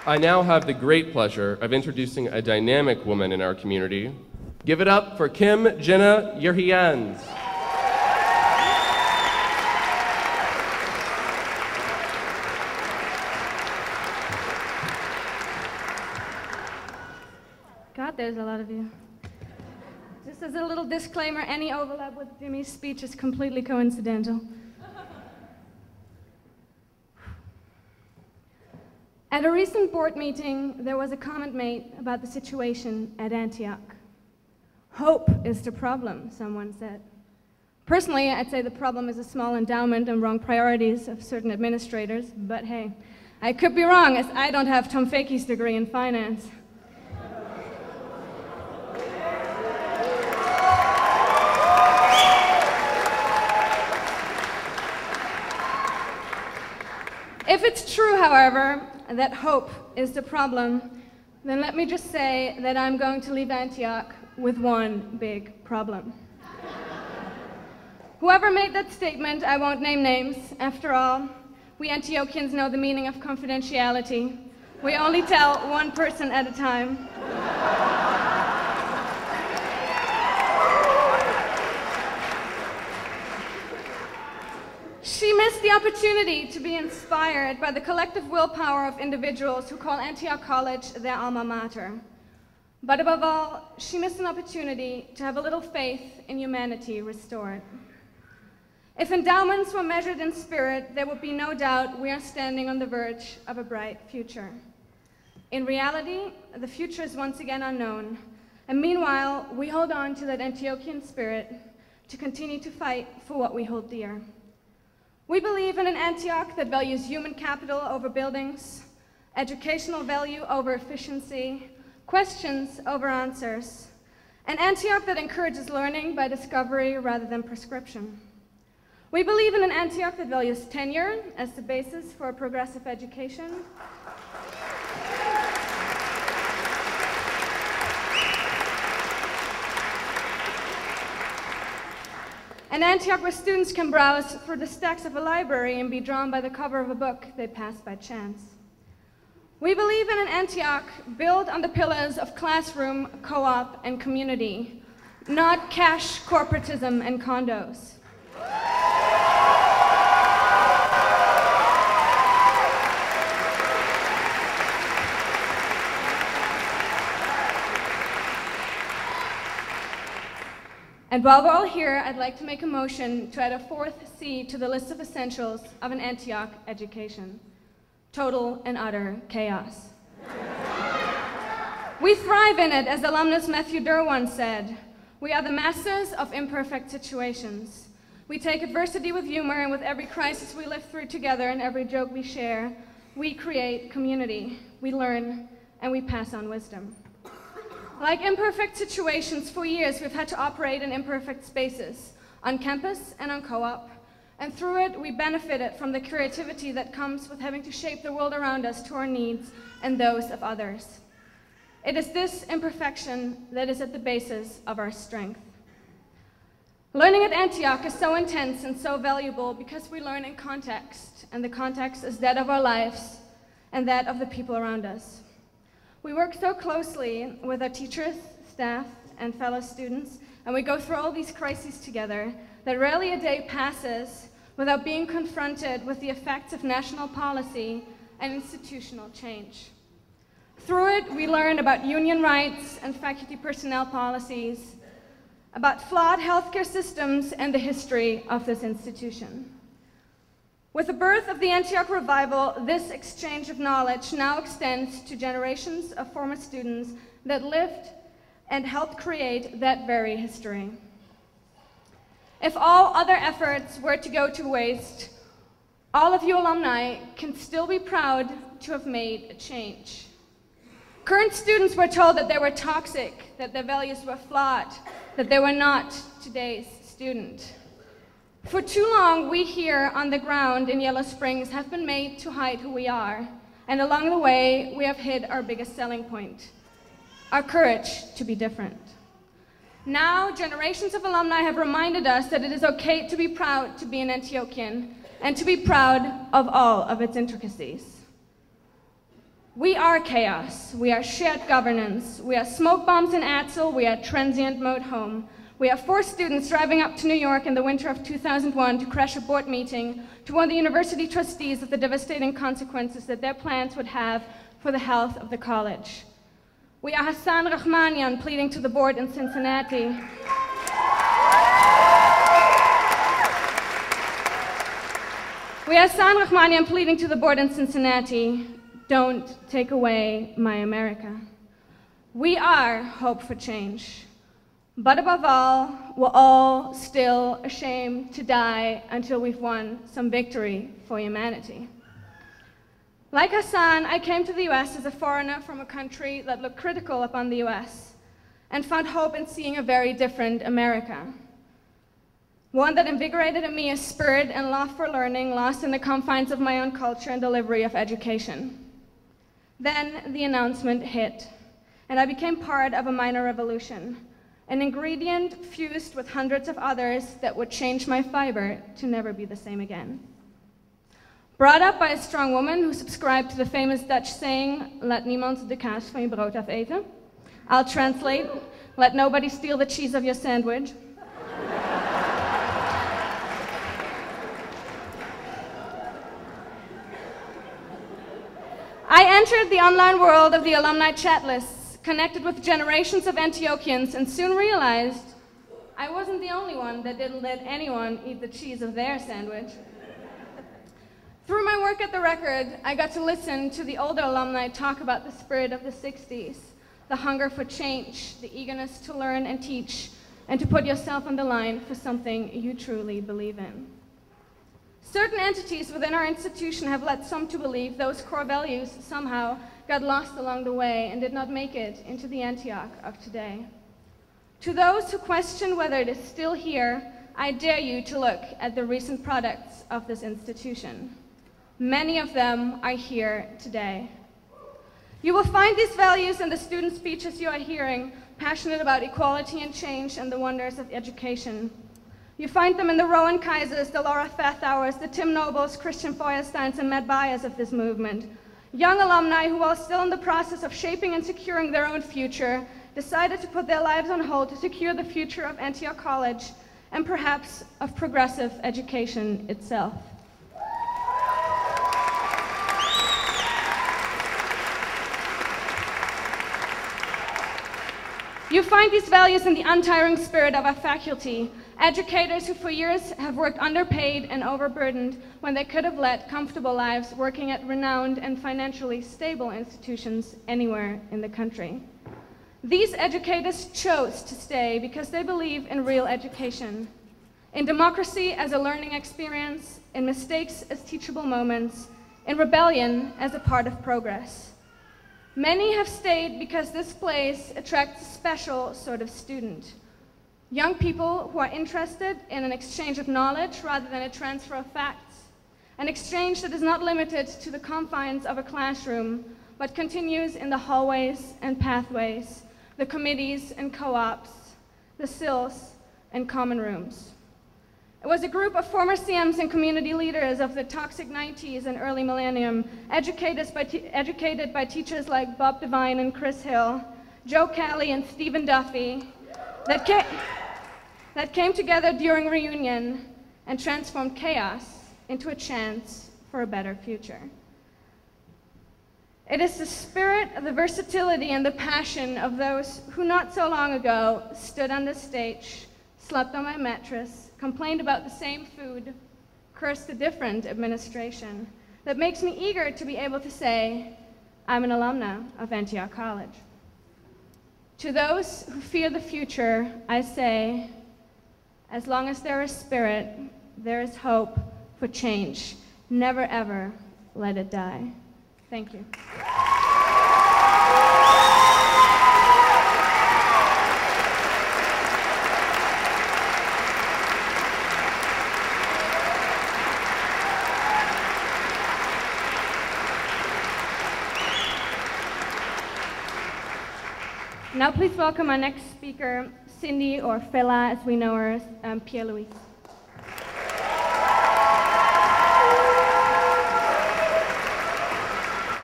I now have the great pleasure of introducing a dynamic woman in our community. Give it up for Kim-Jenna Jurriaans. God, there's a lot of you. Just as a little disclaimer, any overlap with Jimmy's speech is completely coincidental. At a recent board meeting, there was a comment made about the situation at Antioch. Hope is the problem, someone said. Personally, I'd say the problem is a small endowment and wrong priorities of certain administrators, but hey, I could be wrong, as I don't have Tom Fakey's degree in finance. If it's true, however, that hope is the problem, then let me just say that I'm going to leave Antioch with one big problem. Whoever made that statement, I won't name names. After all, we Antiochians know the meaning of confidentiality. We only tell one person at a time. She missed the opportunity to be inspired by the collective willpower of individuals who call Antioch College their alma mater. But above all, she missed an opportunity to have a little faith in humanity restored. If endowments were measured in spirit, there would be no doubt we are standing on the verge of a bright future. In reality, the future is once again unknown, and meanwhile, we hold on to that Antiochian spirit to continue to fight for what we hold dear. We believe in an Antioch that values human capital over buildings, educational value over efficiency, questions over answers, an Antioch that encourages learning by discovery rather than prescription. We believe in an Antioch that values tenure as the basis for a progressive education, an Antioch where students can browse through the stacks of a library and be drawn by the cover of a book they passed by chance. We believe in an Antioch built on the pillars of classroom, co-op, and community, not cash, corporatism, and condos. And while we're all here, I'd like to make a motion to add a fourth C to the list of essentials of an Antioch education: total and utter chaos. We thrive in it, as alumnus Matthew Durr once said. We are the masters of imperfect situations. We take adversity with humor, and with every crisis we live through together and every joke we share, we create community. We learn, and we pass on wisdom. Like imperfect situations, for years we've had to operate in imperfect spaces, on campus and on co-op, and through it we benefited from the creativity that comes with having to shape the world around us to our needs and those of others. It is this imperfection that is at the basis of our strength. Learning at Antioch is so intense and so valuable because we learn in context, and the context is that of our lives and that of the people around us. We work so closely with our teachers, staff, and fellow students, and we go through all these crises together, that rarely a day passes without being confronted with the effects of national policy and institutional change. Through it, we learn about union rights and faculty personnel policies, about flawed healthcare systems and the history of this institution. With the birth of the Antioch Revival, this exchange of knowledge now extends to generations of former students that lived and helped create that very history. If all other efforts were to go to waste, all of you alumni can still be proud to have made a change. Current students were told that they were toxic, that their values were flawed, that they were not today's student. For too long, we here on the ground in Yellow Springs have been made to hide who we are, and along the way, we have hid our biggest selling point, our courage to be different. Now, generations of alumni have reminded us that it is okay to be proud to be an Antiochian and to be proud of all of its intricacies. We are chaos. We are shared governance. We are smoke bombs in Atzel. We are transient mode home. We are 4 students driving up to New York in the winter of 2001 to crash a board meeting to warn the university trustees of the devastating consequences that their plans would have for the health of the college. We are Hassan Rahmanian pleading to the board in Cincinnati. We are Hassan Rahmanian pleading to the board in Cincinnati, don't take away my America. We are hope for change. But above all, we're all still ashamed to die until we've won some victory for humanity. Like Hassan, I came to the US as a foreigner from a country that looked critical upon the US and found hope in seeing a very different America. One that invigorated in me a spirit and love for learning lost in the confines of my own culture and delivery of education. Then the announcement hit, and I became part of a minor revolution, an ingredient fused with hundreds of others that would change my fiber to never be the same again. Brought up by a strong woman who subscribed to the famous Dutch saying, "Laat niemand de kaas van je brood afeten." I'll translate, "Let nobody steal the cheese of your sandwich." I entered the online world of the alumni chat lists, connected with generations of Antiochians, and soon realized I wasn't the only one that didn't let anyone eat the cheese of their sandwich. Through my work at the Record, I got to listen to the older alumni talk about the spirit of the 60s, the hunger for change, the eagerness to learn and teach, and to put yourself on the line for something you truly believe in. Certain entities within our institution have led some to believe those core values somehow got lost along the way and did not make it into the Antioch of today. To those who question whether it is still here, I dare you to look at the recent products of this institution. Many of them are here today. You will find these values in the student speeches you are hearing, passionate about equality and change and the wonders of education. You find them in the Rowan Kaisers, the Laura Fathauers, the Tim Nobles, Christian Feuersteins, and Matt Byers of this movement. Young alumni who, while still in the process of shaping and securing their own future, decided to put their lives on hold to secure the future of Antioch College and perhaps of progressive education itself. You find these values in the untiring spirit of our faculty, educators who for years have worked underpaid and overburdened when they could have led comfortable lives working at renowned and financially stable institutions anywhere in the country. These educators chose to stay because they believe in real education, in democracy as a learning experience, in mistakes as teachable moments, in rebellion as a part of progress. Many have stayed because this place attracts a special sort of student. Young people who are interested in an exchange of knowledge rather than a transfer of facts. An exchange that is not limited to the confines of a classroom, but continues in the hallways and pathways, the committees and co-ops, the sills and common rooms. It was a group of former CMs and community leaders of the toxic 90s and early millennium, educated by teachers like Bob Devine and Chris Hill, Joe Kelly and Stephen Duffy, that came together during reunion and transformed chaos into a chance for a better future. It is the spirit, the versatility, and the passion of those who not so long ago stood on the stage, slept on my mattress, complained about the same food, cursed a different administration, that makes me eager to be able to say, I'm an alumna of Antioch College. To those who fear the future, I say, as long as there is spirit, there is hope for change. Never ever let it die. Thank you. Now please welcome our next speaker, Cindy, or Fela as we know her, Pierre-Louis.